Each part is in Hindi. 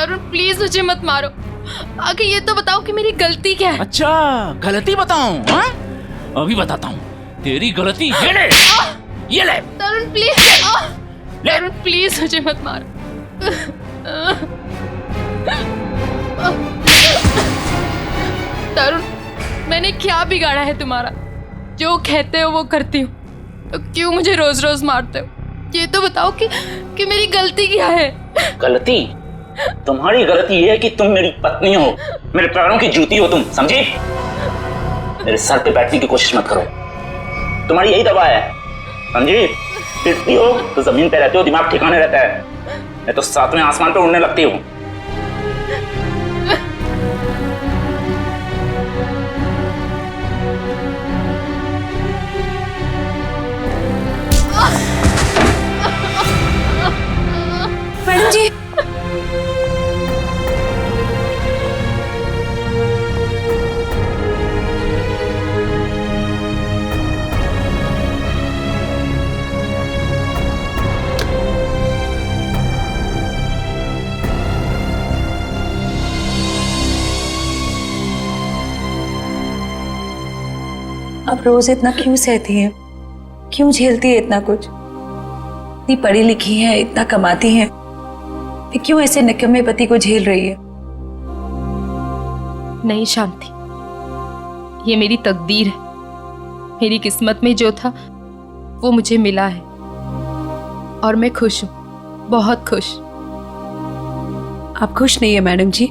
तरुण प्लीज मुझे मत मारो। आगे ये तो बताओ कि मेरी गलती क्या है। अच्छा गलती बताऊं? हाँ अभी बताता हूँ। तेरी गलती ये ले, ये ले। तरुण प्लीज, तरुण प्लीज मुझे मत मारो। तरुण मैंने क्या बिगाड़ा है तुम्हारा? जो कहते हो वो करती हूँ, तो क्यों मुझे रोज रोज मारते हो? ये तो बताओ कि मेरी गलती क्या है? गलती? तुम्हारी गलती ये है कि तुम मेरी पत्नी हो, मेरे पैरों की जूती हो तुम, समझी? मेरे सर पे बैठने की कोशिश मत करो, तुम्हारी यही दवा है, समझी? पिटती हो तो जमीन पे रहते हो, दिमाग ठिकाने रहता है, मैं तो सातवें आसमान पे उड़ने लगती हूँ। मैडम जी, अब रोज इतना क्यों सहती है, क्यों झेलती है इतना कुछ? इतनी पढ़ी लिखी है, इतना कमाती है, फिर क्यों ऐसे निकम्मे पति को झेल रही है? नहीं शांति, ये मेरी तकदीर है। मेरी किस्मत में जो था वो मुझे मिला है और मैं खुश हूँ, बहुत खुश। आप खुश नहीं है मैडम जी,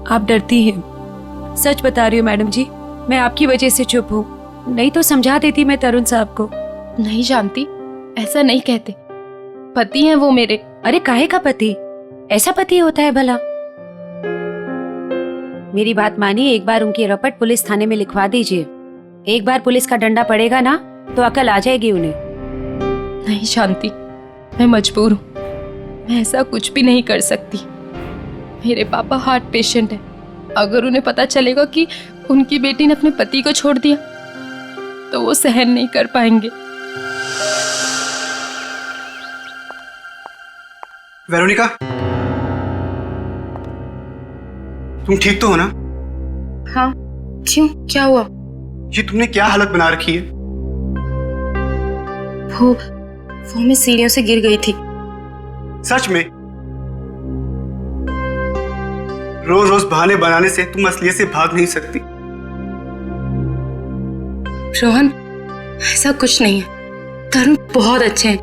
आप डरती हैं। सच बता रही हूँ मैडम जी, मैं आपकी वजह से चुप हूँ, नहीं तो समझा देती मैं तरुण साहब को। नहीं शांति, ऐसा नहीं कहते, पति हैं वो मेरे। अरे काहे का पति? ऐसा पति होता है भला? मेरी बात मानिए, एक बार उनकी रपट पुलिस थाने में लिखवा दीजिए। एक बार पुलिस का डंडा पड़ेगा ना तो अकल आ जाएगी उन्हें। नहीं शांति, मैं मजबूर हूँ, मैं ऐसा कुछ भी नहीं कर सकती। मेरे पापा हार्ट पेशेंट है, अगर उन्हें पता चलेगा कि उनकी बेटी ने अपने पति को छोड़ दिया तो वो सहन नहीं कर पाएंगे। वेरोनिका, तुम ठीक तो हो ना? हाँ, क्यों, क्या हुआ? ये तुमने क्या हालत बना रखी है? वो मैं सीढ़ियों से गिर गई थी। सच में? रोज रोज बहाने बनाने से तुम असलियत से भाग नहीं सकती। रोहन, ऐसा कुछ नहीं है, तरुण बहुत अच्छे हैं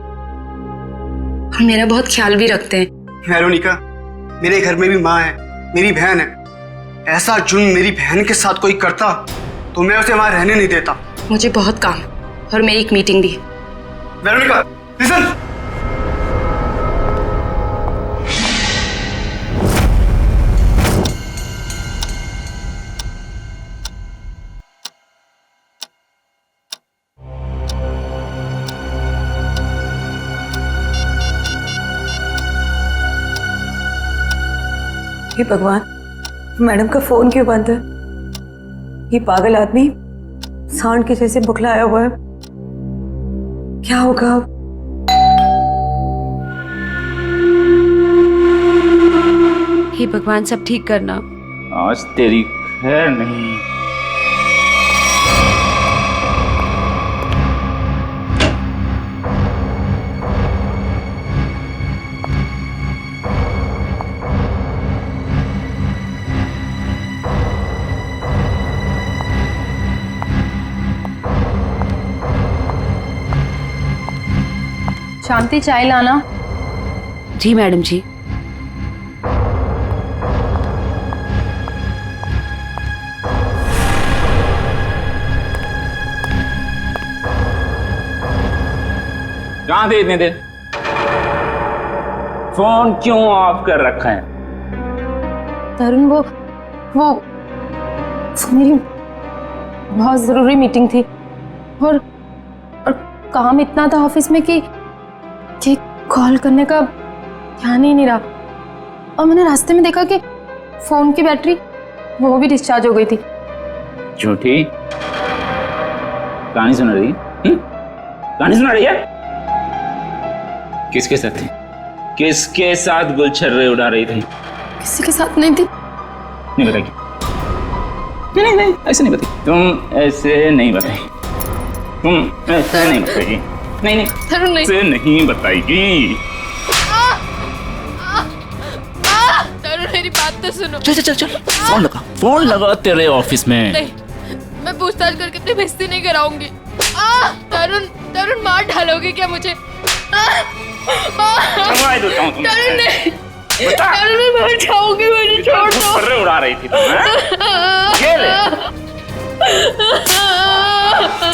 और मेरा बहुत ख्याल भी रखते हैं। वेरोनिका, मेरे घर में भी माँ है, मेरी बहन है। ऐसा जुर्म मेरी बहन के साथ कोई करता तो मैं उसे वहां रहने नहीं देता। मुझे बहुत काम है और मेरी एक मीटिंग भी है। Veronica, listen. हे भगवान, मैडम का फोन क्यों बंद है? ये पागल आदमी सांड के जैसे बुखलाया हुआ है, क्या होगा अब? हे भगवान, सब ठीक करना। आज तेरी खैर नहीं। शांति, चाय लाना। जी मैडम जी। कहाँ थे इतने देर? फोन क्यों ऑफ कर रखा है? तरुण, वो मेरी बहुत जरूरी मीटिंग थी और काम इतना था ऑफिस में कि कॉल करने का ध्यान ही नहीं रहा। और मैंने रास्ते में देखा कि फोन की बैटरी वो भी डिस्चार्ज हो गई थी। झूठी कहानी सुना रही? कहानी सुना रही है? किसके साथ थी? किसके साथ गुलछर्रे उड़ा रही थी? किसी के साथ नहीं थी। नहीं बताएगी? नहीं ऐसे नहीं बताई। तुम ऐसे नहीं बताई। तुम ऐसे नहीं बताएगी। नहीं तरुण नहीं। ऐसे नहीं बताएगी। तरुण मेरी बात तो सुनो। चल फोन लगा तेरे ऑफिस में। नहीं, मैं पूछताछ करके अपनी बेइज्जती नहीं कराऊंगी। तरुण मार डालोगे क्या मुझे? समझ देता हूँ तुम्हें। तरुण नहीं, बता। तरुण मैं मर जाऊंगी, मुझे छोड़ दो। गुलछर्रे उड़ा रही थी तुम, हैं? ये ले।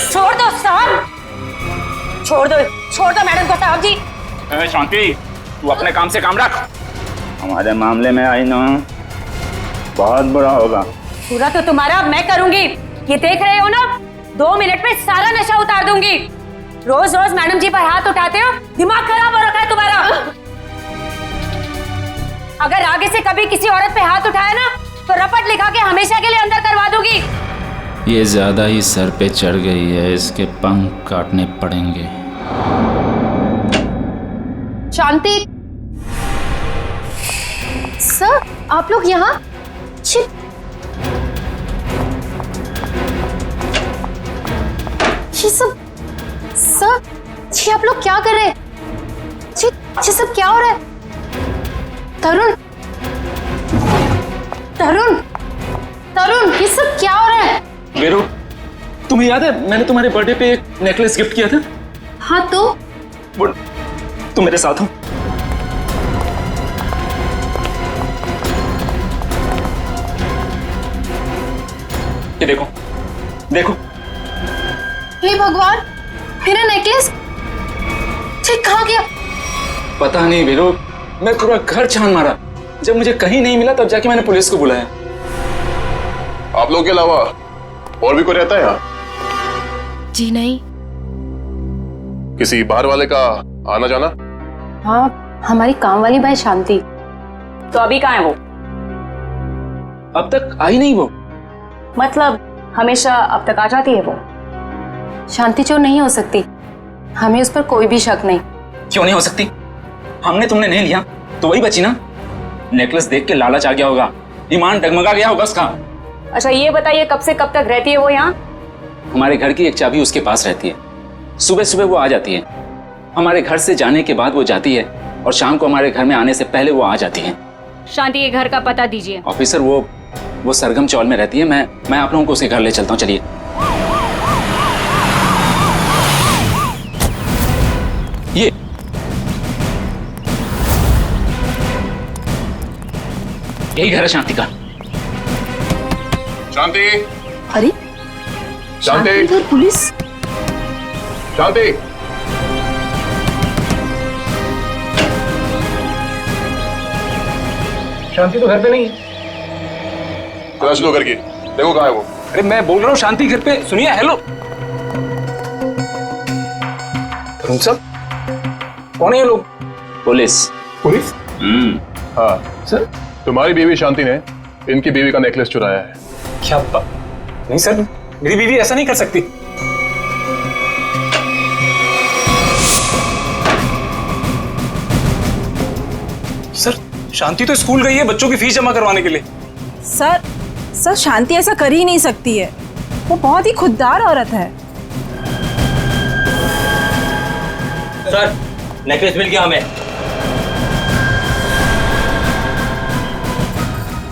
छोड़ दो साहब, छोड़ दो मैडम को साहब जी। शांति, तू अपने काम से काम रख। हमारे मामले में आई ना, बहुत बुरा होगा। पूरा तो तुम्हारा मैं करूंगी। ये देख रहे हो ना, 2 मिनट में सारा नशा उतार दूंगी। रोज रोज मैडम जी पर हाथ उठाते हो, दिमाग खराब हो रखा है तुम्हारा। अगर आगे से कभी किसी औरत पे हाथ उठाया ना, तो रपट लिखा के हमेशा के लिए अंदर करवा दूंगी। ये ज्यादा ही सर पे चढ़ गई है, इसके पंख काटने पड़ेंगे। शांति सर, आप लोग यहाँ? ये सब सर, ये आप लोग क्या कर रहे हैं? ये सब क्या हो रहा है? तरुण तरुण तरुण, ये सब क्या हो रहा है? वीरू, तुम्हें याद है मैंने तुम्हारे बर्थडे पे एक नेकलेस गिफ्ट किया था? हाँ तो वो तुम मेरे साथ हो। ये देखो देखो। हे भगवान, मेरा नेकलेस कहाँ गया? पता नहीं वीरू, मैं पूरा घर छान मारा। जब मुझे कहीं नहीं मिला तब जाके मैंने पुलिस को बुलाया। आप लोगों के अलावा और भी कोई रहता है यहाँ? जी नहीं। किसी बाहर वाले का आना जाना? हाँ, हमारी काम वाली बाई शांति। तो अभी कहाँ है वो? अब तक आई नहीं वो। मतलब हमेशा अब तक आ जाती है वो? शांति चोर नहीं हो सकती, हमें उस पर कोई भी शक नहीं। क्यों नहीं हो सकती? हमने तुमने नहीं लिया तो वही बची ना। नेकलेस देख के लालच आ गया होगा, ईमान डगमगा गया होगा उसका। अच्छा ये बताइए, कब से कब तक रहती है वो यहाँ? हमारे घर की एक चाबी उसके पास रहती है। सुबह सुबह वो आ जाती है, हमारे घर से जाने के बाद वो जाती है, और शाम को हमारे घर में आने से पहले वो आ जाती है। शांति के घर का पता दीजिए। ऑफिसर, वो सरगम चौल में रहती है। मैं आप लोगों को उसके घर ले चलता हूँ, चलिए। ये यही घर है शांति का। शांति, अरे शांति, इधर पुलिस। शांति, शांति तो घर पे नहीं। तलाश लो करके देखो कहाँ है वो। अरे मैं बोल रहा हूँ शांति घर पे। सुनिए, हेलो। तरुण साहब, कौन है ये लोग? पुलिस। पुलिस? हाँ सर, तुम्हारी बीवी शांति ने इनकी बीवी का नेकलेस चुराया है। क्या बात? नहीं सर, मेरी बीवी ऐसा नहीं कर सकती। सर, शांति तो स्कूल गई है बच्चों की फीस जमा करवाने के लिए। सर शांति ऐसा कर ही नहीं सकती है। वो बहुत ही खुददार औरत है। सर, नेकलेस मिल गया हमें।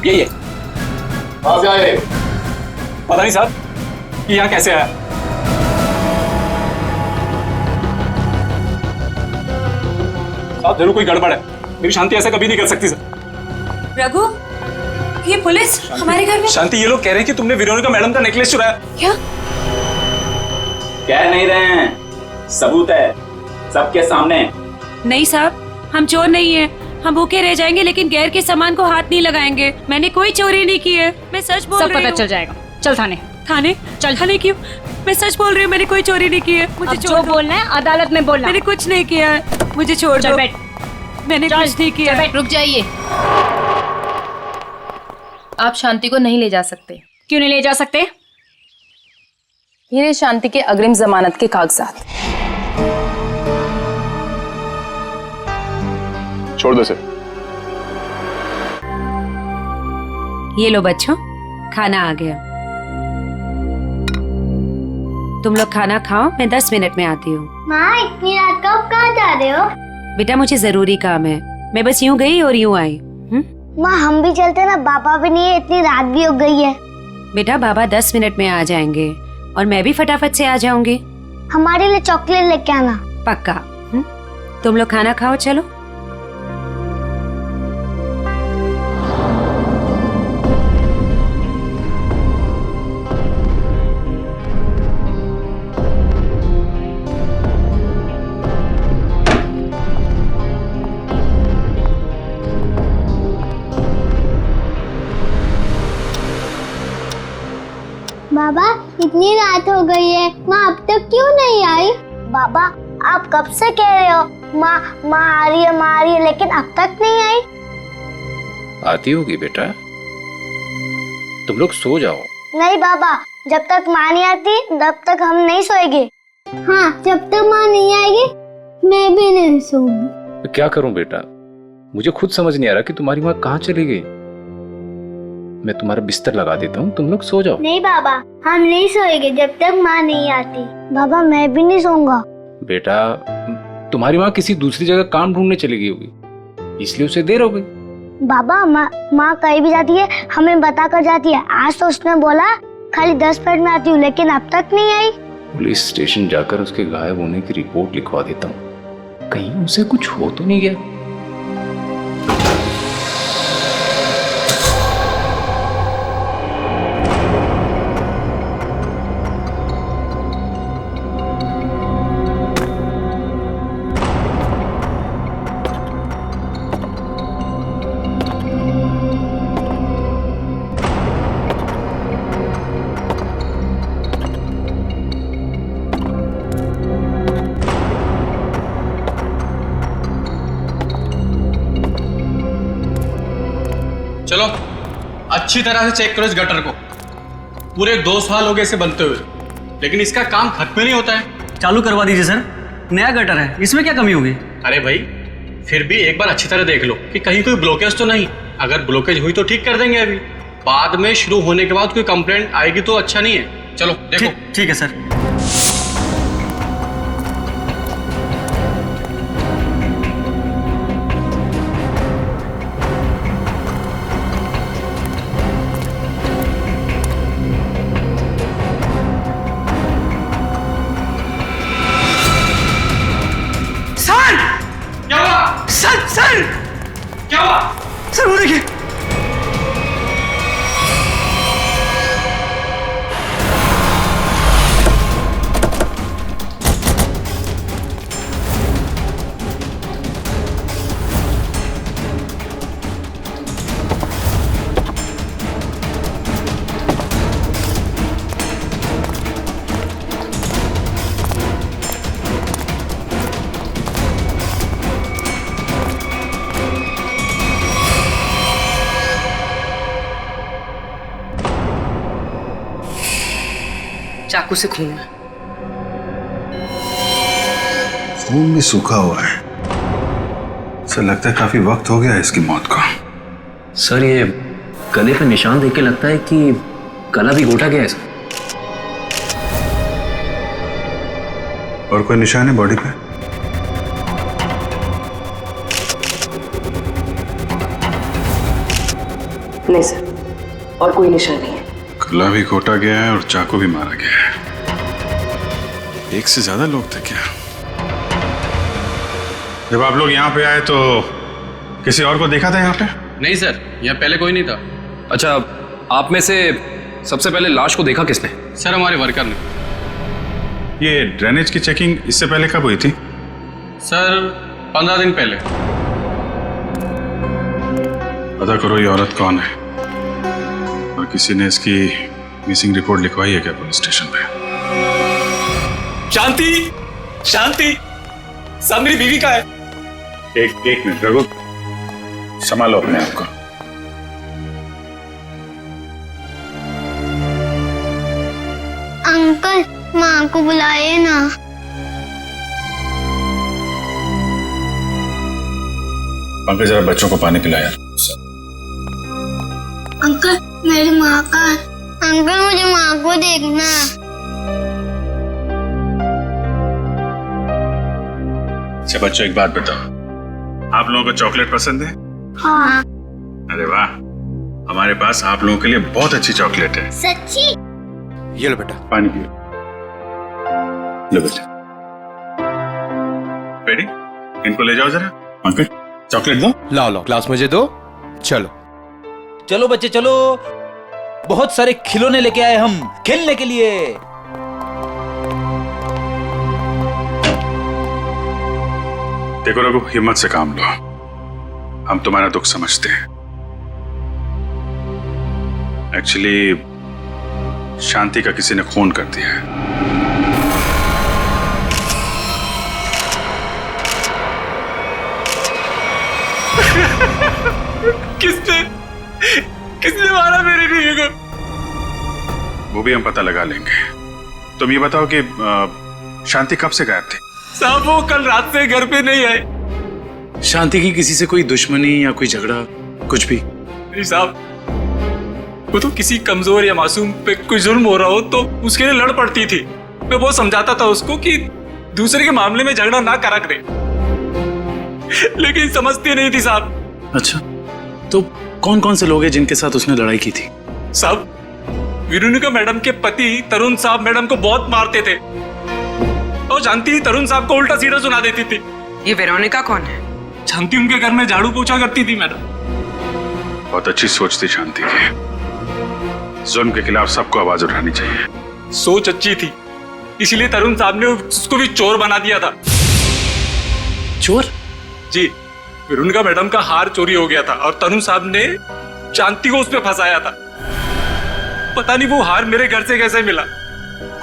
ये कहाँ से आए? पता नहीं साहब कि यहाँ कैसे आया। साहब जरूर कोई गड़बड़ है। मेरी शांति ऐसा कभी नहीं कर सकती सर। रघु, ये पुलिस हमारे घर में? शांति, ये लोग कह रहे हैं कि तुमने वेरोनिका मैडम का नेकलेस चुराया। क्या? कह नहीं रहे हैं, सबूत है सबके सामने। नहीं साहब, हम चोर नहीं है। हम भूखे रह जाएंगे लेकिन गैर के सामान को हाथ नहीं लगाएंगे। मैंने कोई चोरी नहीं की है, मैं सच बोल रही हूँ। सब पता चल जाएगा। चल थाने। थाने? चल थाने क्यों? मैं सच बोल रही हूँ, मैंने कोई चोरी नहीं की है। मुझे अब जो बोलना है अदालत में बोलना। मैंने कुछ नहीं किया है, मुझे छोड़ चल दो। बैठ। मैंने कुछ नहीं किया है। रुक जाइए, आप शांति को नहीं ले जा सकते। क्यों नहीं ले जा सकते? ये रहे शांति के अग्रिम जमानत के कागजात। छोड़ दे से। ये लो बच्चों, खाना आ गया। तुम लोग खाना खाओ, मैं 10 मिनट में आती हूँ। माँ इतनी रात को आप कहाँ जा रहे हो? बेटा मुझे जरूरी काम है, मैं बस यूं गई और यूं आई। माँ हम भी चलते ना, पापा भी नहीं है, इतनी रात भी हो गई है। बेटा बाबा 10 मिनट में आ जाएंगे और मैं भी फटाफट से आ जाऊंगी। हमारे लिए चॉकलेट लेके आना। पक्का। तुम लोग खाना खाओ, चलो। बाबा इतनी रात हो गई है, माँ अब तक क्यों नहीं आई? बाबा आप कब से कह रहे हो माँ माँ आ रही है, लेकिन अब तक नहीं आई। आती होगी बेटा, तुम लोग सो जाओ। नहीं बाबा, जब तक माँ नहीं आती तब तक हम नहीं सोएंगे। हाँ, जब तक माँ नहीं आएगी मैं भी नहीं सोऊंगी। तो क्या करूं बेटा, मुझे खुद समझ नहीं आ रहा कि तुम्हारी माँ कहाँ चली गई। मैं तुम्हारा बिस्तर लगा देता हूँ, तुम लोग सो जाओ। नहीं बाबा, हम नहीं सोएंगे जब तक माँ नहीं आती। बाबा मैं भी नहीं सोऊंगा। बेटा तुम्हारी माँ किसी दूसरी जगह काम ढूंढने चली गई होगी, इसलिए उसे देर हो गई। बाबा माँ कहीं भी जाती है हमें बता कर जाती है। आज तो उसने बोला खाली 10 मिनट में आती हूँ, लेकिन अब तक नहीं आई। पुलिस स्टेशन जाकर उसके गायब होने की रिपोर्ट लिखवा देता हूँ, कहीं उसे कुछ हो तो नहीं गया। चलो अच्छी तरह से चेक करो इस गटर को। पूरे 2 साल हो गए इसे बनते हुए, लेकिन इसका काम खत्म नहीं होता है। चालू करवा दीजिए सर, नया गटर है, इसमें क्या कमी होगी? अरे भाई फिर भी एक बार अच्छी तरह देख लो कि कहीं कोई ब्लॉकेज तो नहीं। अगर ब्लॉकेज हुई तो ठीक कर देंगे, अभी बाद में शुरू होने के बाद कोई कंप्लेंट आएगी तो अच्छा नहीं है। चलो देखो। ठीक है सर। क्या हुआ? सर क्या हुआ? सर वो देखिए। चाकू से खून है। खून भी सूखा हुआ है। सर लगता है काफी वक्त हो गया है इसकी मौत को। सर ये गले पे निशान देख के लगता है कि गला भी घोटा गया है सर। और कोई निशान है बॉडी पे? नहीं सर, और कोई निशान नहीं है। गला भी घोटा गया है और चाकू भी मारा गया है। एक से ज्यादा लोग थे क्या? जब आप लोग यहाँ पे आए तो किसी और को देखा था यहाँ पे? नहीं सर, यहाँ पहले कोई नहीं था। अच्छा, आप में से सबसे पहले लाश को देखा किसने? सर हमारे वर्कर ने। ये ड्रेनेज की चेकिंग इससे पहले कब हुई थी? सर 15 दिन पहले। पता करो ये औरत कौन है और किसी ने इसकी मिसिंग रिपोर्ट लिखवाई है क्या पुलिस स्टेशन पे? शांति, शांति, सब मेरी बीवी का है। एक मिनट रघु, संभालो अपने आप को। अंकल माँ को बुलाइए ना। पंकज जरा बच्चों को पानी पिलाया। अंकल मेरी माँ का, अंकल मुझे माँ को देखना। अच्छा बच्चों एक बात बताओ, आप लोगों को चॉकलेट पसंद है? हाँ। अरे वाह, हमारे पास आप लोगों के लिए बहुत अच्छी चॉकलेट है। सच्ची? ये लो बेटा पानी पियो। लो बेटा। रेडी? इनको ले जाओ जरा। पंकज चॉकलेट दो। लाओ लाओ ग्लास मुझे दो। चलो चलो बच्चे चलो, बहुत सारे खिलौने लेके आए हम खेलने के लिए। देखो रघु, हिम्मत से काम लो, हम तुम्हारा दुख समझते हैं। एक्चुअली शांति का किसी ने खून कर दिया है। किसने मारा मेरे बीवी को? वो भी हम पता लगा लेंगे। तुम ये बताओ कि शांति कब से गायब थी? साहब वो कल रात से घर पे नहीं आए। शांति की किसी से कोई दुश्मनी या कोई झगड़ा कुछ भी? नहीं साहब, वो तो किसी कमजोर या मासूम पे कोई जुल्म हो रहा हो तो उसके लिए लड़ पड़ती थी। मैं बहुत समझाता था उसको कि दूसरे के मामले में झगड़ा ना करा करे, लेकिन समझती नहीं थी साहब। अच्छा, तो कौन कौन से लोग हैं जिनके साथ उसने लड़ाई की थी? साहब, वेरोनिका मैडम के पति तरुण साहब मैडम को बहुत मारते थे और जानती तरुण साहब को उल्टा सीधा सुना देती थी। ये वेरोनिका कौन है? शांति उनके घर में झाड़ू पोछा करती थी मैडम। बहुत अच्छी सोच थी शांति की। जुल्म के खिलाफ सबको आवाज उठानी चाहिए। सोच अच्छी थी, इसलिए तरुण साहब ने उसको भी चोर बना दिया था। चोर? जी, वेरोनिका मैडम का हार चोरी हो गया था और तरुण साहब ने शांति को उसमें फंसाया था। पता नहीं वो हार मेरे घर से कैसे मिला।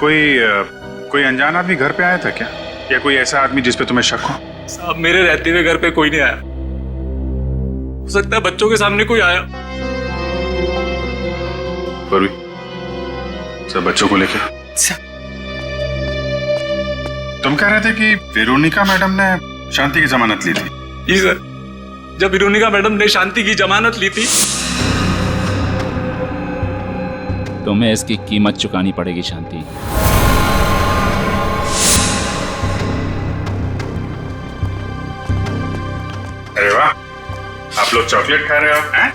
कोई अनजान आदमी घर पे आया था क्या, या कोई ऐसा आदमी जिस पे तुम्हें शक हो? साहब मेरे रहते हुए घर पे कोई नहीं आया, हो सकता है बच्चों के सामने कोई आया। पूर्वी, सब बच्चों को लेकर। तुम कह रहे थे कि वेरोनिका मैडम ने शांति की जमानत ली थी? जी सर, जब वेरोनिका मैडम ने शांति की जमानत ली थी। तुम्हें इसकी कीमत चुकानी पड़ेगी शांति। अरे वाह, आप लोग चॉकलेट खा रहे हो हैं?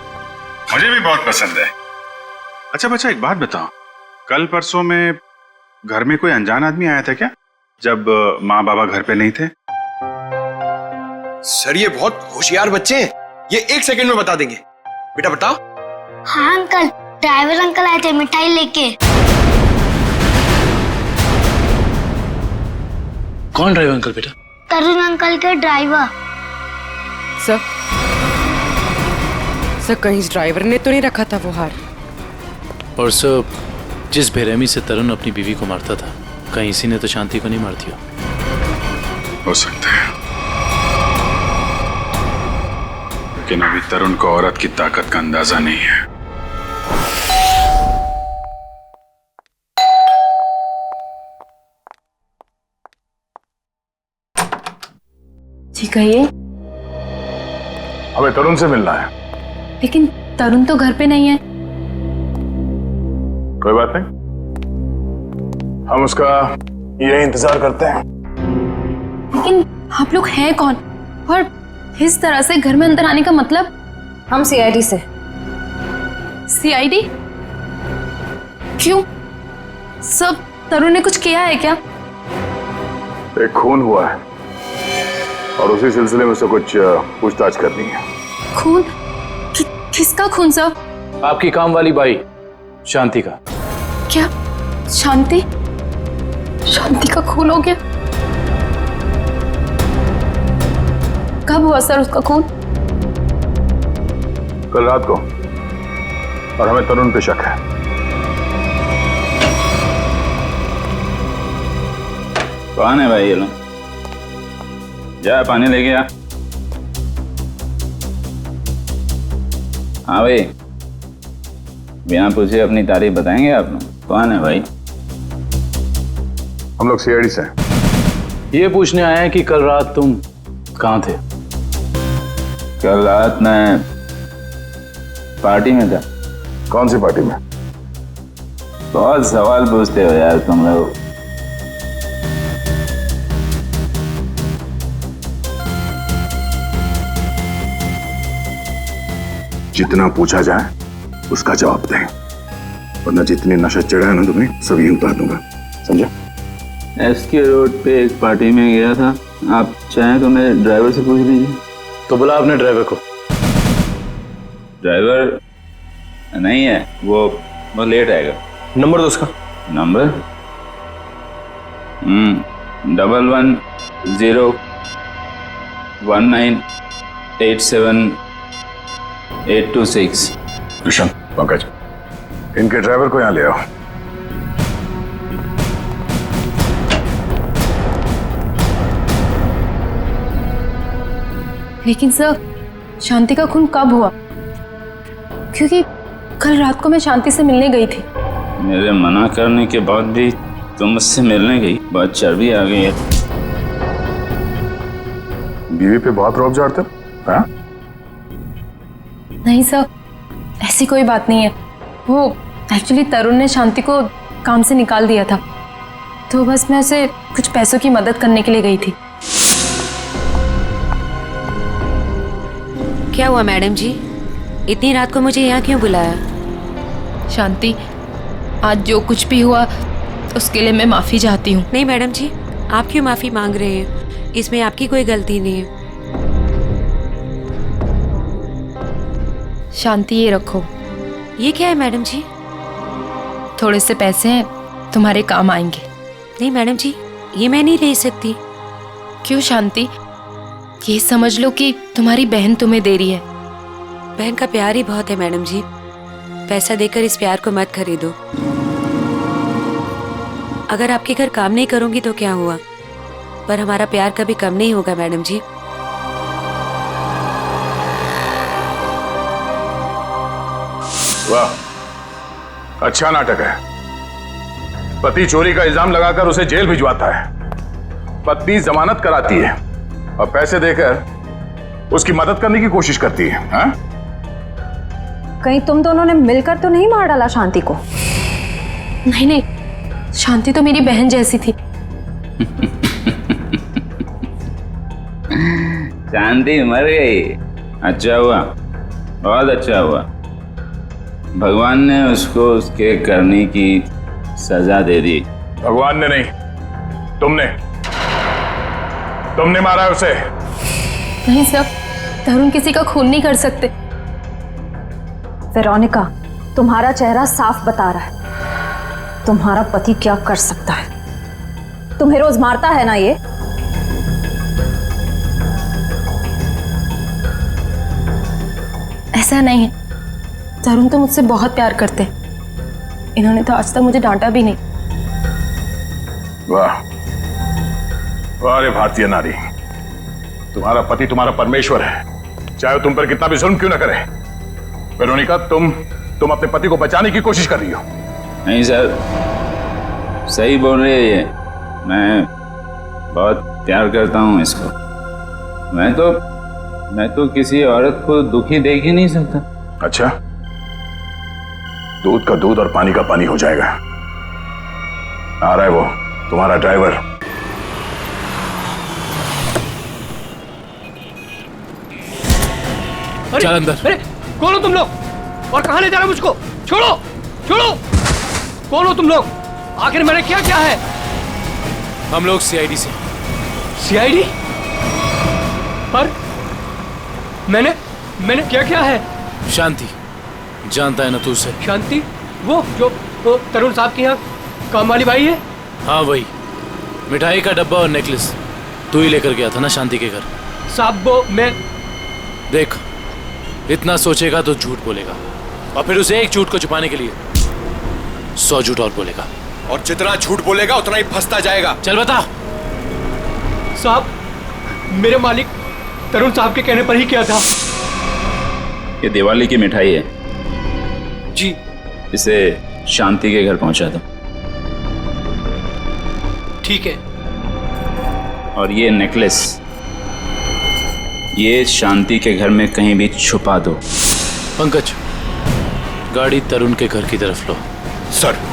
मुझे भी बहुत पसंद है। अच्छा बच्चा एक बात बताओ, कल परसों में घर में कोई अनजान आदमी आया था क्या, जब माँ बाबा घर पे नहीं थे? सर ये बहुत होशियार बच्चे हैं, ये 1 सेकंड में बता देंगे। बेटा बताओ। हाँ अंकल, ड्राइवर अंकल आए थे मिठाई लेके। कौन ड्राइवर अंकल बेटा? तरुण अंकल के ड्राइवर। सर कहीं इस ड्राइवर ने तो नहीं रखा था वो हार? और सर, जिस बेरहमी से तरुण अपनी बीवी को मारता था, कहीं इसी ने तो शांति को नहीं मार दिया? हो सकता है, लेकिन अभी तरुण को औरत की ताकत का अंदाजा नहीं है। जी कहिए। हमें तरुण से मिलना है। लेकिन तरुण तो घर पे नहीं है। कोई बात नहीं, हम उसका यही इंतजार करते हैं। लेकिन आप लोग हैं कौन और इस तरह से घर में अंदर आने का मतलब? हम सीआईडी से। सीआईडी? क्यों? सब तरुण ने कुछ किया है क्या? एक खून हुआ है और उसी सिलसिले में से कुछ पूछताछ करनी है। खून? किसका खून सर? आपकी काम वाली बाई शांति का। क्या शांति? शांति का खून हो गया? कब हुआ सर उसका खून? कल रात को, और हमें तरुण पे शक है। कौन है भाई ये लोग? जा पानी लेके आ। हाँ भाई, बिना पूछे अपनी तारीफ बताएंगे आप लोग? कौन है भाई? हम लोग सीआईडी से हैं। ये पूछने आए हैं कि कल रात तुम कहाँ थे? कल रात मैं पार्टी में था। कौन सी पार्टी में? बहुत सवाल पूछते हो यार तुम लोग। जितना पूछा जाए उसका जवाब दें, वरना जितने नशा चढ़ा है ना तुम्हें सभी उतार दूंगा, समझा? एसके रोड पे एक पार्टी में गया था। आप चाहें तो मेरे ड्राइवर से पूछ लीजिए। तो बुला अपने ड्राइवर को। ड्राइवर नहीं है, वो लेट आएगा। नंबर दो उसका। नंबर 1101987826। किशन, पंकज, इनके ड्राइवर को यहाँ ले आओ। लेकिन सर, शांति का खून कब हुआ? क्योंकि कल रात को मैं शांति से मिलने गई थी। मेरे मना करने के बाद भी तुम मुझसे मिलने गई? बहुत चर्बी आ गई है। बीवी पे बहुत रौब झाड़ते हो, हाँ? नहीं सर, ऐसी कोई बात नहीं है। वो एक्चुअली तरुण ने शांति को काम से निकाल दिया था, तो बस मैं उसे कुछ पैसों की मदद करने के लिए गई थी। क्या हुआ मैडम जी, इतनी रात को मुझे यहाँ क्यों बुलाया? शांति, आज जो कुछ भी हुआ उसके लिए मैं माफी चाहती हूँ। नहीं मैडम जी, आप क्यों माफी मांग रहे हैं? इसमें आपकी कोई गलती नहीं है। शांति, ये रखो। ये क्या है मैडम जी? थोड़े से पैसे हैं, तुम्हारे काम आएंगे। नहीं मैडम जी, ये मैं नहीं ले सकती। क्यों शांति? ये समझ लो कि तुम्हारी बहन तुम्हें दे रही है। बहन का प्यार ही बहुत है मैडम जी, पैसा देकर इस प्यार को मत खरीदो। अगर आपके घर काम नहीं करूंगी तो क्या हुआ, पर हमारा प्यार कभी कम नहीं होगा मैडम जी। वाह, अच्छा नाटक है। पति चोरी का इल्जाम लगाकर उसे जेल भिजवाता है, पत्नी जमानत कराती है और पैसे देकर उसकी मदद करने की कोशिश करती है। हाँ? कहीं तुम दोनों ने मिलकर तो नहीं मार डाला शांति को? नहीं नहीं, शांति तो मेरी बहन जैसी थी। शांति मर गई, अच्छा हुआ, बहुत अच्छा हुआ। भगवान ने उसको उसके करने की सजा दे दी। भगवान ने नहीं, तुमने मारा है उसे। नहीं सर, तरुण किसी का खून नहीं कर सकते। वेरोनिका, तुम्हारा चेहरा साफ बता रहा है तुम्हारा पति क्या कर सकता है। तुम्हें रोज मारता है ना ये? ऐसा नहीं है, तरुण तो मुझसे बहुत प्यार करते हैं। इन्होंने तो आज तक मुझे डांटा भी नहीं। वाह वाह रे भारतीय नारी, तुम्हारा पति तुम्हारा परमेश्वर है, चाहे तुम पर कितना भी जुल्म क्यों न करे। वेरोनिका, तुम अपने पति को बचाने की कोशिश कर रही हो। नहीं सर, सही बोल रही है ये। मैं बहुत प्यार करता हूँ इसको। मैं तो किसी औरत को दुखी देख ही नहीं सकता। अच्छा, दूध का दूध और पानी का पानी हो जाएगा। आ रहा है वो तुम्हारा ड्राइवर। चल अंदर। अरे कौन हो तुम लोग और कहां ले जा रहे हो मुझको? छोड़ो छोड़ो, कौन हो तुम लोग? आखिर मैंने क्या क्या है? हम लोग सीआईडी से। सीआईडी? पर मैंने क्या क्या है? शांति, जानता है ना तू उसे? शांति? वो तरुण साहब के यहाँ काम वाली बाई है? हाँ वही, मिठाई का डब्बा और नेकलेस तू ही लेकर गया था ना शांति के घर। साहब वो मैं देख, इतना सोचेगा तो झूठ बोलेगा, और फिर उसे एक झूठ को छुपाने के लिए 100 झूठ और बोलेगा, और जितना झूठ बोलेगा उतना ही फंसता जाएगा। चल बता। साहब, मेरे मालिक तरुण साहब के कहने पर ही किया था। ये दिवाली की मिठाई है जी, इसे शांति के घर पहुंचा दो। ठीक है। और ये नेकलेस ये शांति के घर में कहीं भी छुपा दो। पंकज, गाड़ी तरुण के घर की तरफ लो। Sir.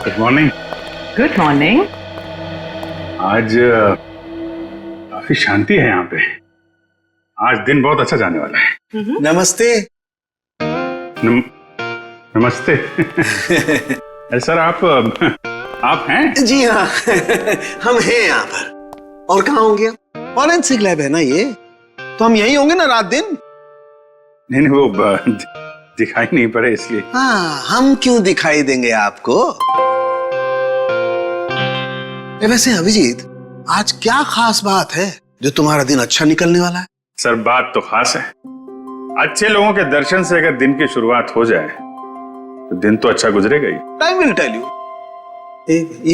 Good morning. Good morning. आज काफी शांति है यहाँ पे। आज दिन बहुत अच्छा जाने वाला है। नमस्ते। नमस्ते। अरे सर, आप हैं? जी हाँ। हम हैं यहाँ पर। और कहाँ होंगे? फॉरेंसिक लैब है ना ये, तो हम यहीं होंगे ना रात दिन। नहीं, वो दिखाई नहीं पड़े इसलिए। हाँ, हम क्यों दिखाई देंगे आपको? वैसे अभिजीत, आज क्या खास बात है जो तुम्हारा दिन अच्छा निकलने वाला है? सर, बात तो खास है। अच्छे लोगों के दर्शन से अगर दिन की शुरुआत हो जाए तो दिन तो अच्छा गुजरेगा ही। Time will tell you.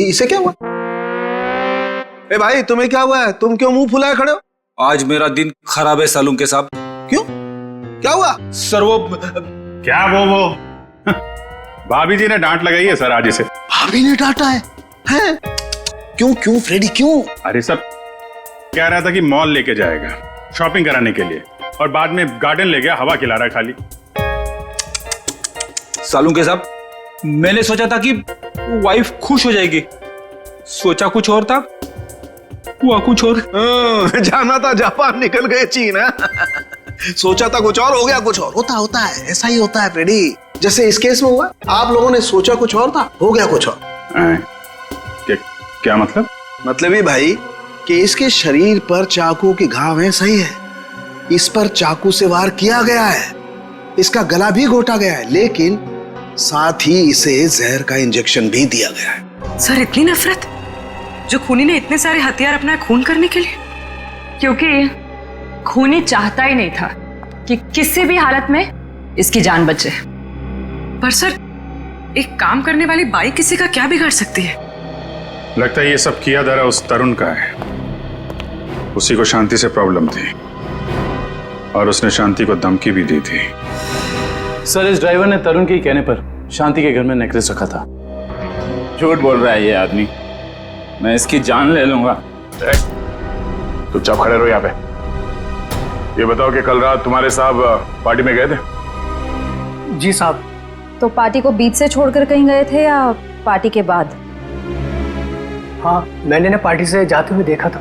इसे क्या हुआ? ए भाई, तुम्हें क्या हुआ है? तुम क्यों मुंह फुलाए खड़े हो? आज मेरा दिन खराब है सालून के साहब। क्यों? क्या हुआ? सर वो क्या वो भाभी जी ने डांट लगाई है सर आज इसे। भाभी ने डांटा है? हैं? क्यों फ्रेडी क्यों? अरे सर, कह रहा था कि मॉल लेके जाएगा शॉपिंग कराने के लिए, और बाद में गार्डन ले गया हवा खिला रहा खाली। सालून के साहब, मैंने सोचा था कि वाइफ खुश हो जाएगी, सोचा कुछ और था, हुआ कुछ और। जाना था जापान, निकल गए चीन। सोचा था कुछ और, हो गया कुछ और। होता है, ऐसा ही होता है फ्रेडी। जैसे इस केस में हुआ, आप लोगों ने सोचा कुछ और था, हो गया कुछ और। क्या मतलब? मतलब ये भाई कि इसके शरीर पर चाकू के घाव हैं, सही है। इस पर चाकू से वार किया गया है, इसका गला भी घोटा गया है, लेकिन साथ ही इसे जहर का इंजेक्शन भी दिया गया है। सर, इतनी नफरत जो खूनी ने इतने सारे हथियार अपना खून करने के लिए? क्योंकि खूनी चाहता ही नहीं था कि किसी भी हालत में इसकी जान बचे। पर सर, एक काम करने वाली बाई किसी का क्या बिगाड़ सकती है? लगता है ये सब किया धरा उस तरुण का है। उसी को शांति से प्रॉब्लम थी और उसने शांति को धमकी भी दी थी। सर, इस ड्राइवर ने तरुण के कहने पर शांति के घर में नेकलेस रखा था। झूठ बोल रहा है ये आदमी, मैं इसकी जान ले लूंगा। चुपचाप खड़े रहो यहाँ पे। ये बताओ कि कल रात तुम्हारे साहब पार्टी में गए थे? जी साहब। तो पार्टी को बीच से छोड़कर कहीं गए थे या पार्टी के बाद? हाँ, मैंने ना पार्टी से जाते हुए देखा था।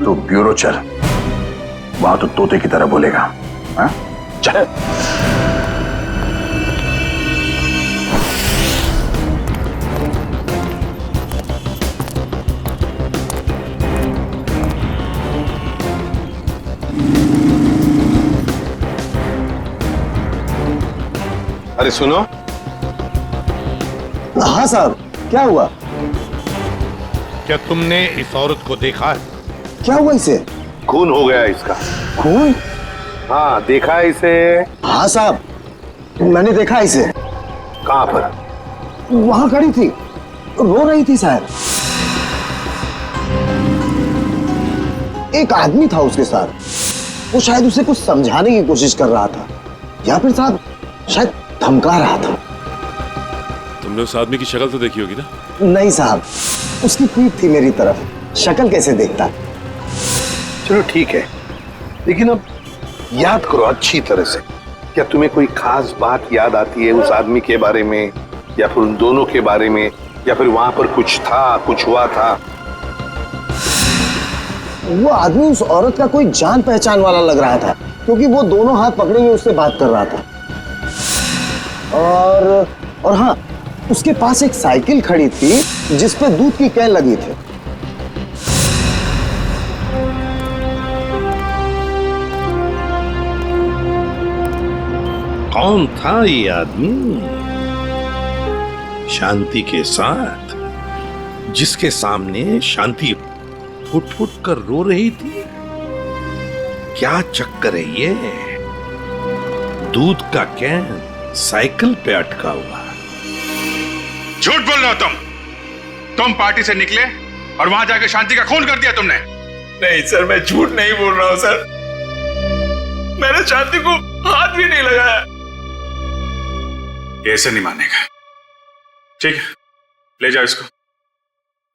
तो ब्यूरो चल, वहां तो तोते की तरह बोलेगा। हाँ? चल। अरे सुनो। हाँ साहब, क्या हुआ? क्या तुमने इस औरत को देखा है? क्या हुआ इसे? खून हो गया इसका। खून? हाँ, देखा है इसे? हाँ साहब, मैंने देखा इसे। कहाँ पर? वहां खड़ी थी, रो रही थी शायद। एक आदमी था उसके साथ, वो शायद उसे कुछ समझाने की कोशिश कर रहा था, या फिर साहब शायद धमका रहा था। तुमने उस आदमी की शक्ल तो देखी होगी ना? नहीं साहब, उसकी पीठ थी मेरी तरफ, शक्ल कैसे देखता। चलो ठीक है, लेकिन अब याद करो अच्छी तरह से। क्या तुम्हें कोई खास बात याद आती है उस आदमी के बारे में, या फिर उन दोनों के बारे में, या फिर वहां पर कुछ था, कुछ हुआ था? वो आदमी उस औरत का कोई जान पहचान वाला लग रहा था, क्योंकि वो दोनों हाथ पकड़े हुए उससे बात कर रहा था। और हाँ, उसके पास एक साइकिल खड़ी थी जिस पे दूध की कैन लगी थी। कौन था ये आदमी शांति के साथ, जिसके सामने शांति फुट फुट कर रो रही थी? क्या चक्कर है ये? दूध का कैन साइकिल पे अटका हुआ। झूठ बोल रहे हो तुम पार्टी से निकले और वहां जाके शांति का खून कर दिया तुमने। नहीं सर, मैं झूठ नहीं बोल रहा हूं सर। मैंने शांति को हाथ भी नहीं लगाया। ऐसे नहीं मानेगा। ठीक है, ले जाओ इसको।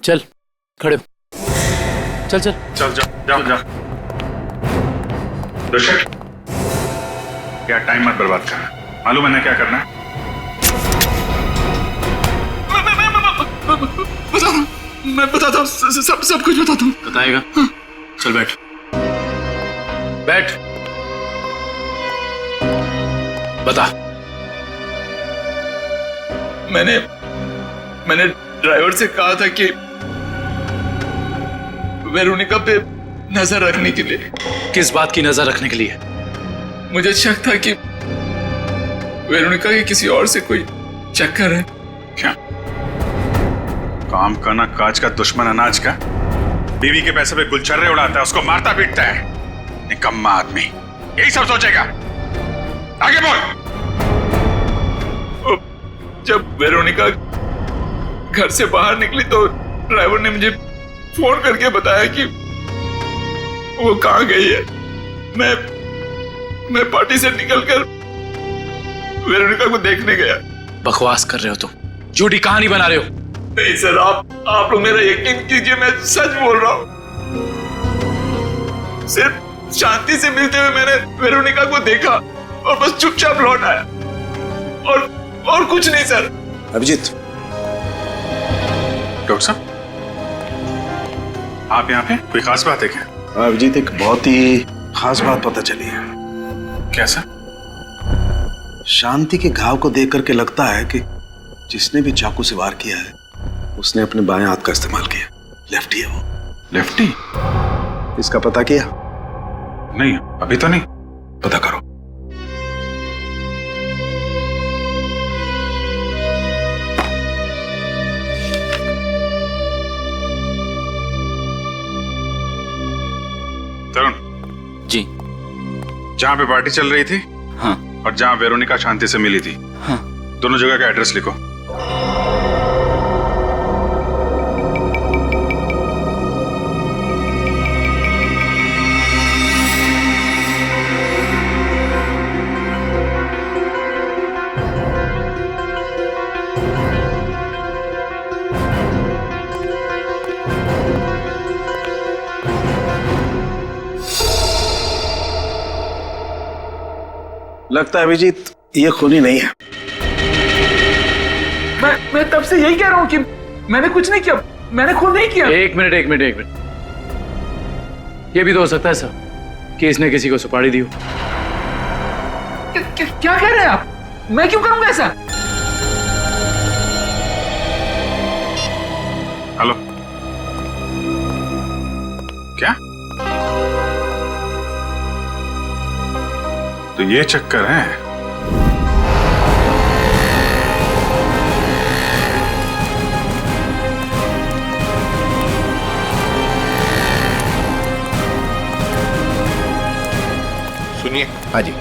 चल खड़े हो। चल चल चल जाओ जाओ। ऋषभ, क्या टाइम मत बर्बाद करना, मालूम है ना क्या करना है? मैं बताता हूँ, सब कुछ बताता हूँ। बताएगा? चल बैठ। बैठ। बता। मैंने ड्राइवर से कहा था कि वेरोनिका पे नजर रखने के लिए। किस बात की नजर रखने के लिए? मुझे शक था कि वेरोनिका के किसी और से कोई चक्कर है। क्या काम का ना काज का दुश्मन अनाज का, बीवी के पैसे पे गुलछर्रे उड़ाता है, उसको मारता पीटता है। निकम्मा आदमी यही सब सोचेगा। आगे बोल। जब वेरोनिका घर से बाहर निकली तो ड्राइवर ने मुझे फोन करके बताया कि वो कहाँ गई है। मैं पार्टी से निकलकर वेरोनिका को देखने गया। बकवास कर रहे हो तुम, झूठी कहानी बना रहे हो। नहीं सर, आप लोग मेरा यकीन कीजिए, मैं सच बोल रहा हूँ। सिर्फ शांति से मिलते हुए मैंने वेरोनिका को देखा और बस चुपचाप लौट आया, और कुछ नहीं सर। अभिजीत। डॉक्टर साहब, आप यहाँ पे कोई खास बात है क्या? अभिजीत, एक बहुत ही खास बात पता चली है। कैसा? शांति के घाव को देख करके लगता है कि जिसने भी चाकू से वार किया है उसने अपने बाएं हाथ का इस्तेमाल किया। लेफ्टी है वो। लेफ्टी? इसका पता किया? नहीं, अभी तो नहीं। पता करो। तरुण जी। जहां पे पार्टी चल रही थी, हाँ, और जहां वेरोनिका शांति से मिली थी, हाँ, दोनों जगह का एड्रेस लिखो। लगता है अभिजीत ये खूनी नहीं है। मैं तब से यही कह रहा हूँ कि मैंने कुछ नहीं किया, मैंने खून नहीं किया। एक मिनट। ये भी तो हो सकता है सर कि इसने किसी को सुपारी दी हो। क्या कह रहे हैं आप? मैं क्यों करूंगा ऐसा? हेलो, क्या? तो ये चक्कर है। सुनिए। हाँ जी।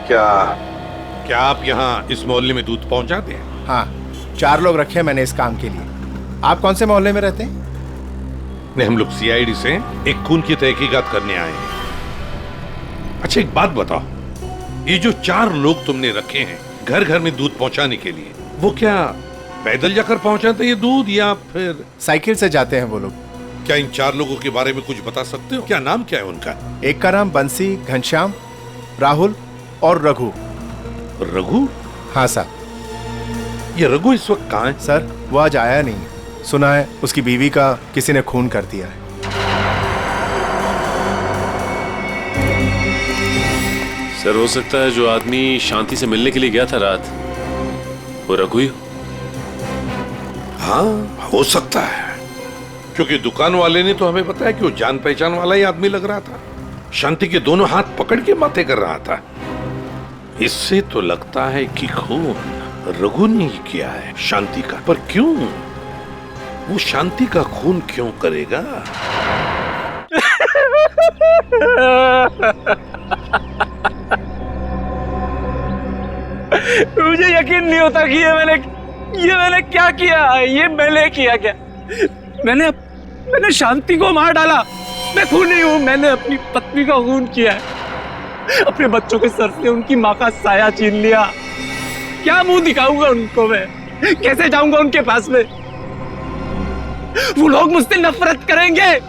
क्या आप यहाँ इस मोहल्ले में दूध पहुंचाते हैं? हाँ, 4 लोग रखे हैं मैंने इस काम के लिए। आप कौन से मोहल्ले में रहते हैं? नहीं, हम लोग सीआईडी से एक खून की तहकीकात करने आए हैं। अच्छा, एक बात बताओ, ये जो 4 लोग तुमने रखे हैं घर घर में दूध पहुंचाने के लिए, वो क्या पैदल जाकर पहुंचाते हैं ये दूध या फिर साइकिल से जाते हैं वो लोग? क्या इन 4 लोगों के बारे में कुछ बता सकते हो? क्या नाम क्या है उनका? एक का नाम बंसी, घनश्याम, राहुल और रघु। रघु? हाँ सर। ये रघु इस वक्त कहाँ है? सर, वो आज आया नहीं। सुना है उसकी बीवी का किसी ने खून कर दिया है। सर, हो सकता है जो आदमी शांति से मिलने के लिए गया था रात, वो रघु ही हो। हाँ, हो सकता है, क्योंकि दुकान वाले ने तो हमें बताया कि वो जान पहचान वाला ही आदमी लग रहा था। शांति के दोनों हाथ पकड़ के बातें कर रहा था। इससे तो लगता है कि खून रघु ने ही किया है शांति का। पर क्यों? वो शांति का खून क्यों करेगा? मुझे यकीन नहीं होता कि ये मैंने क्या किया। ये मैंने किया क्या? मैंने शांति को मार डाला। मैं खूनी हूं। मैंने अपनी पत्नी का खून किया है। अपने बच्चों के सर से उनकी माँ का साया छीन लिया। क्या मुंह दिखाऊंगा उनको मैं? कैसे जाऊंगा उनके पास में? वो लोग मुझसे नफरत करेंगे।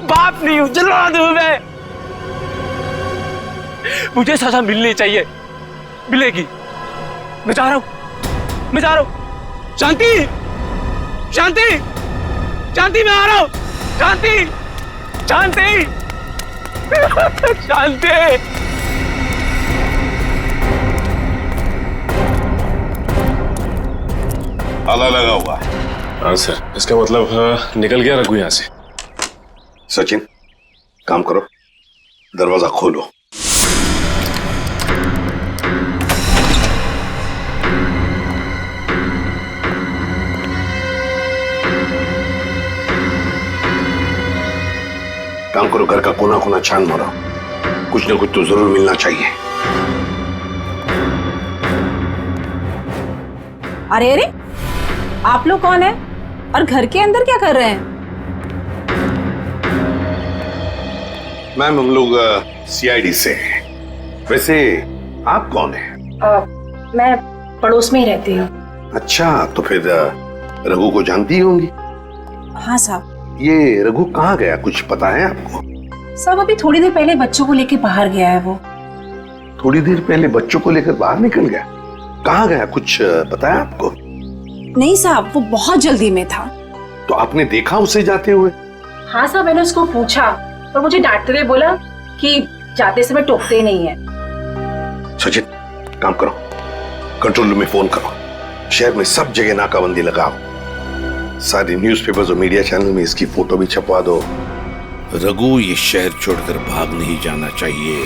बाप नहीं हूं, जल्लाद हूं मैं। मुझे सजा मिलनी चाहिए, मिलेगी। मैं जा रहा हूं। शांति, शांति, शांति, मैं आ रहा हूं। शांति, शांति, शांति। ताला लगा हुआ है। हाँ सर, इसका मतलब निकल गया रघु यहाँ से। सचिन, काम करो, दरवाजा खोलो। काम करो, घर का कोना कोना छान मारो। कुछ ना कुछ तो जरूर मिलना चाहिए। अरे अरे, आप लोग कौन है और घर के अंदर क्या कर रहे हैं? मैम, हम लोग सीआईडी से हैं। वैसे आप कौन हैं? मैं पड़ोस में ही रहती हूँ। अच्छा, तो फिर रघु को जानती होंगी। हाँ साहब। ये रघु कहाँ गया, कुछ पता है आपको? साहब, अभी थोड़ी देर पहले बच्चों को लेके बाहर गया है वो। थोड़ी देर पहले बच्चों को लेकर बाहर निकल गया? कहाँ गया, कुछ पता है आपको? नहीं साहब, वो बहुत जल्दी में था। तो आपने देखा उसे जाते हुए? हाँ साहब, मैंने उसको पूछा पर मुझे डांटते हुए बोला कि जाते समय टोकते ही नहीं है। सचिन, काम करो, कंट्रोल रूम में फोन करो। शहर में सब जगह नाकाबंदी लगाओ। सारे न्यूज़पेपर्स और मीडिया चैनल में इसकी फोटो भी छपवा दो। रघु ये शहर छोड़कर भाग नहीं जाना चाहिए।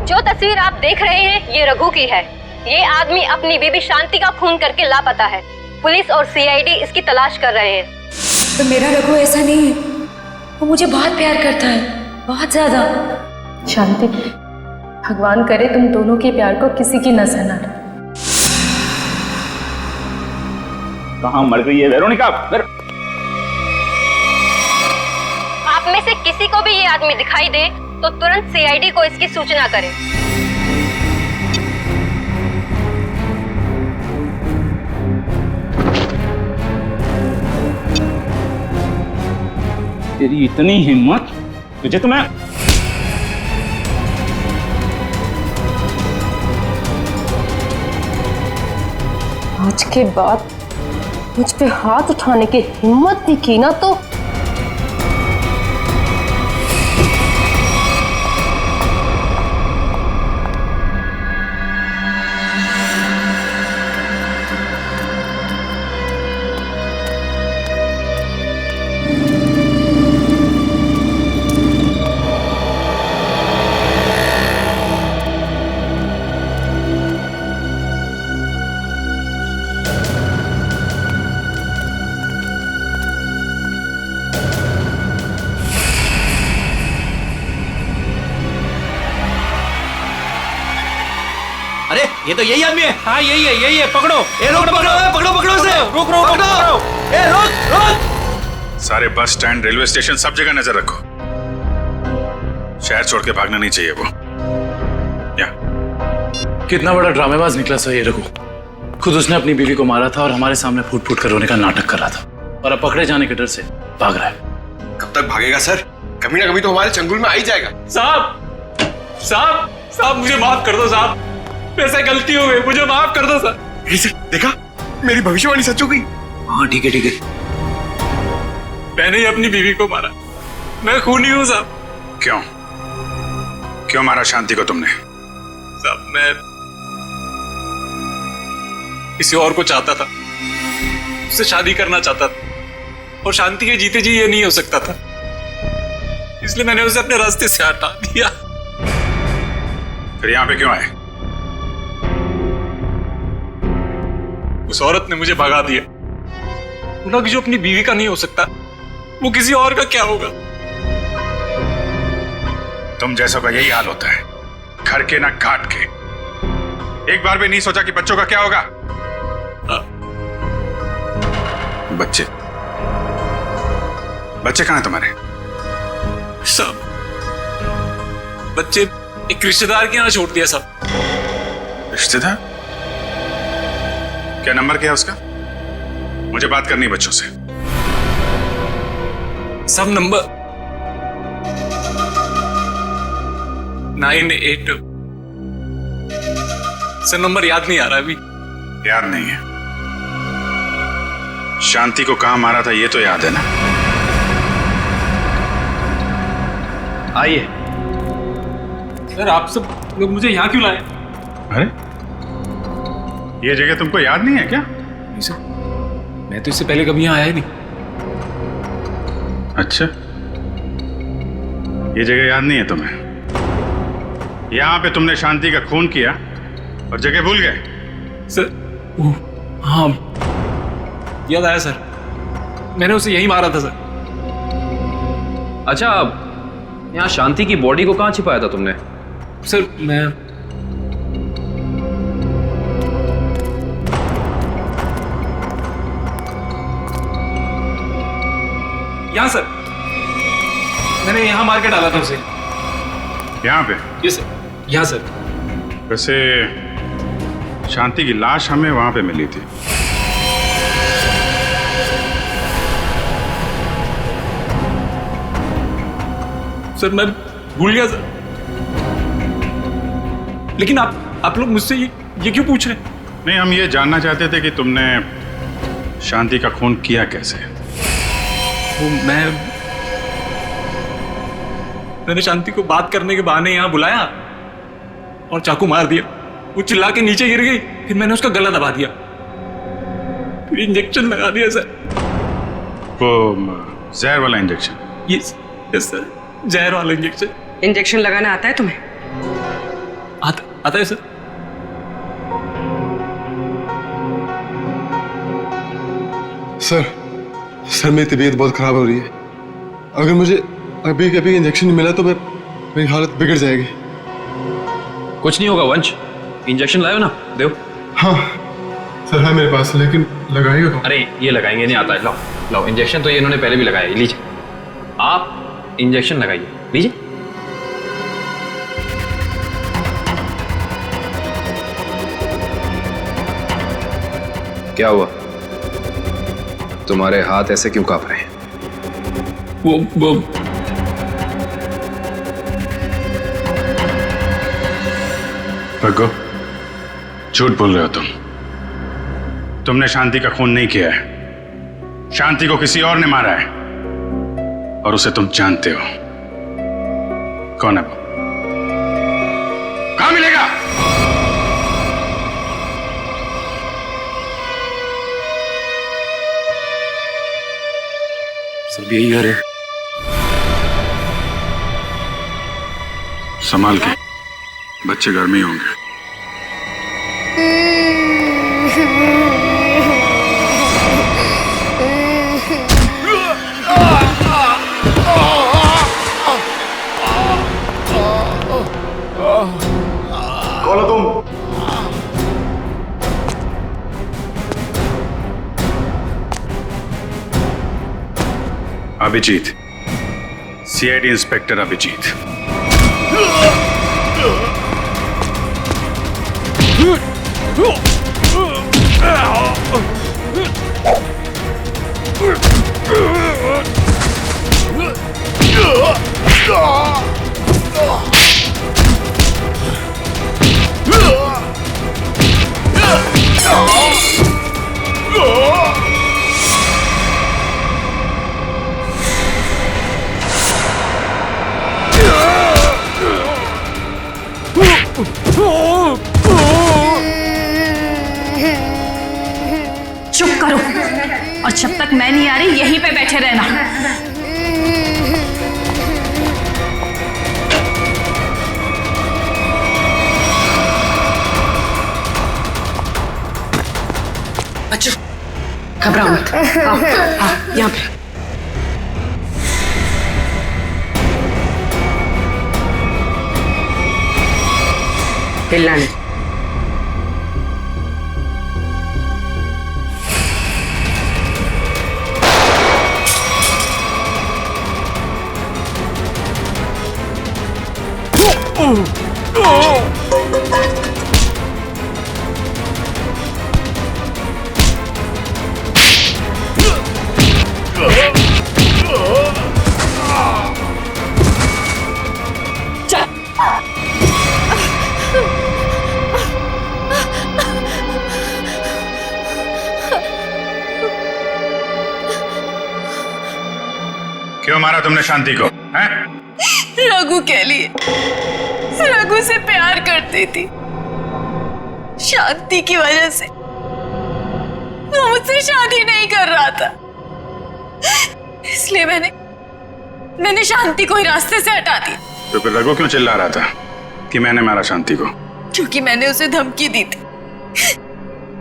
जो तस्वीर आप देख रहे हैं ये रघु की है। ये आदमी अपनी बीबी शांति का खून करके लापता है। पुलिस और सीआईडी इसकी तलाश कर रहे हैं। तो मेरा रघु ऐसा नहीं है, वो मुझे बहुत प्यार करता है, बहुत ज्यादा। शांति, भगवान करे तुम दोनों के प्यार को किसी की नजर ना लगे। कहाँ मर गई है वेरोनिका? आप में से किसी को भी ये आदमी दिखाई दे तो तुरंत सीआईडी को इसकी सूचना करें। तेरी इतनी हिम्मत, तुझे तो मैं आज के बाद मुझ पे हाथ उठाने की हिम्मत भी की ना तो अरे ये तो यही आदमी है। हाँ यही है। पकड़ो, ए रोक, पकड़ो उसे। रोक, पकड़ो। ए रोक। सारे बस स्टैंड, रेलवे स्टेशन, सब जगह नजर रखो। शहर छोड़ के भागना नहीं चाहिए वो। कितना बड़ा ड्रामेबाज निकला सर ये रघु। खुद उसने अपनी बीवी को मारा था और हमारे सामने फूट फूट कर रोने का नाटक कर रहा था, और अब पकड़े जाने के डर से भाग रहा है। कब तक भागेगा सर? कभी ना कभी तो हमारे चंगुल में आ ही जाएगा। साहब मुझे माफ कर दो साहब, मेरे से गलती हो गई, मुझे माफ कर दो सर। देखा, मेरी भविष्यवाणी सच हो गई। हाँ ठीक है। मैंने ही अपनी बीवी को मारा, मैं खूनी हूँ साहब। क्यों मारा शांति को तुमने? साहब मैं किसी और को चाहता था, उससे शादी करना चाहता था, और शांति के जीते जी ये नहीं हो सकता था, इसलिए मैंने उसे अपने रास्ते से हटा दिया। फिर यहाँ पे क्यों आए? उस औरत ने मुझे भगा दिया। बोला कि जो अपनी बीवी का नहीं हो सकता वो किसी और का क्या होगा। तुम जैसों का यही हाल होता है, घर के ना घाट के। एक बार भी नहीं सोचा कि बच्चों का क्या होगा? बच्चे बच्चे कहाँ हैं तुम्हारे? सब बच्चे एक रिश्तेदार के यहाँ छोड़ दिया सब। रिश्तेदार? क्या नंबर क्या है उसका? मुझे बात करनी है बच्चों से। सब नंबर 98। सर नंबर याद नहीं आ रहा अभी। याद नहीं है? शांति को कहां मारा था ये तो याद है ना? आइए। सर आप सब लोग मुझे यहाँ क्यों लाए? अरे ये जगह तुमको याद नहीं है क्या? नहीं सर, मैं तो इससे पहले कभी यहाँ आया नहीं। अच्छा, ये जगह याद नहीं है तुम्हें? यहां पे तुमने शांति का खून किया और जगह भूल गए? सर हाँ याद आया सर, मैंने उसे यही मारा था सर। अच्छा, यहाँ शांति की बॉडी को कहाँ छिपाया था तुमने? सर मैं यहाँ सर, मैंने यहाँ मार के डाला था उसे। यहाँ पे? ये सर, यहाँ सर। वैसे शांति की लाश हमें वहां पे मिली थी। सर मैं भूल गया सर, लेकिन आप लोग मुझसे ये क्यों पूछ रहे हैं? नहीं, हम ये जानना चाहते थे कि तुमने शांति का खून किया कैसे। वो मैंने शांति को बात करने के बहाने यहाँ बुलाया और चाकू मार दिया। वो चिल्ला के नीचे गिर गई, फिर मैंने उसका गला दबा दिया, फिर इंजेक्शन लगा दिया सर। वो जहर वाला इंजेक्शन? यस सर, जहर वाला इंजेक्शन। इंजेक्शन लगाना आता है तुम्हें? आता है सर। सर मेरी तबीयत बहुत खराब हो रही है। अगर मुझे अभी कभी इंजेक्शन नहीं मिला तो मेरी हालत बिगड़ जाएगी। कुछ नहीं होगा वंश, इंजेक्शन लाओ ना, दो। हाँ सर है मेरे पास, लेकिन लगाएगा कौन? अरे ये लगाएंगे नहीं आता है, लाओ लाओ। इंजेक्शन तो ये इन्होंने पहले भी लगाया, लीजिए आप इंजेक्शन लगाइए, लीजिए। क्या हुआ, तुम्हारे हाथ ऐसे क्यों कांप रहे हैं? वो भगो, झूठ बोल रहे हो तुम। तुमने शांति का खून नहीं किया है, शांति को किसी और ने मारा है, और उसे तुम जानते हो। कौन है वो? कहां मिलेगा? सब यही घर है। संभाल के, बच्चे घर में ही होंगे। कौन हो तुम? Abhijeet, CID inspector Abhijeet. चुप करो, और जब तक मैं नहीं आ रही यहीं पे बैठे रहना। बच्चों घबराओ मत, आओ यहाँ पे। हिलना नहीं। क्यों मारा तुमने शांति को? हैं? रघु के लिए। रघु से प्यार करती थी, शांति की वजह से वो मुझसे शादी नहीं कर रहा था, इसलिए मैंने शांति को ही रास्ते से हटा दी। तो फिर रघु क्यों चिल्ला रहा था कि मैंने मारा शांति को? क्योंकि मैंने उसे धमकी दी थी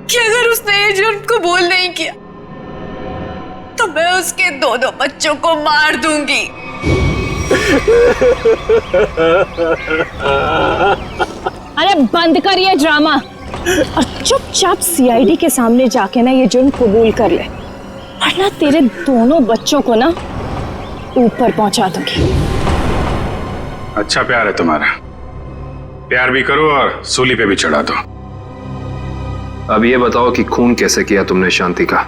कि अगर उसने ये जुर्म को बोल नहीं किया तो मैं उसके दोनों बच्चों को मार दूंगी। अरे बंद कर ये ड्रामा और चुपचाप सीआईडी के सामने जाके ना ये जुर्म कबूल कर ले, वरना तेरे दोनों बच्चों को ना ऊपर पहुंचा दूंगी। अच्छा प्यार है तुम्हारा, प्यार भी करो और सूली पे भी चढ़ा दो। अब ये बताओ कि खून कैसे किया तुमने शांति का?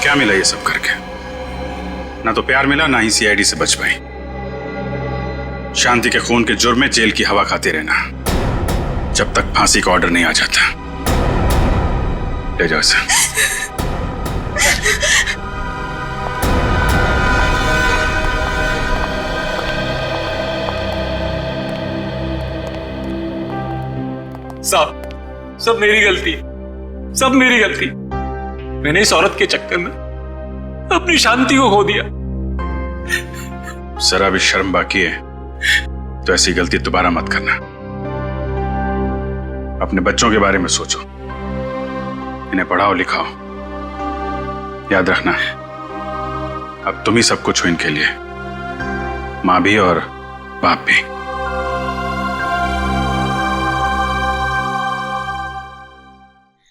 क्या मिला ये सब करके? ना तो प्यार मिला, ना ही सीआईडी से बच पाई। शांति के खून के जुर्म में जेल की हवा खाते रहना जब तक फांसी का ऑर्डर नहीं आ जाता। ले जाओ इसे। सब मेरी गलती, सब मेरी गलती। मैंने इस औरत के चक्कर में अपनी शांति को खो दिया। जरा भी शर्म बाकी है तो ऐसी गलती दोबारा मत करना। अपने बच्चों के बारे में सोचो, इन्हें पढ़ाओ लिखाओ। याद रखना अब तुम ही सब कुछ हो इनके लिए, माँ भी और बाप भी।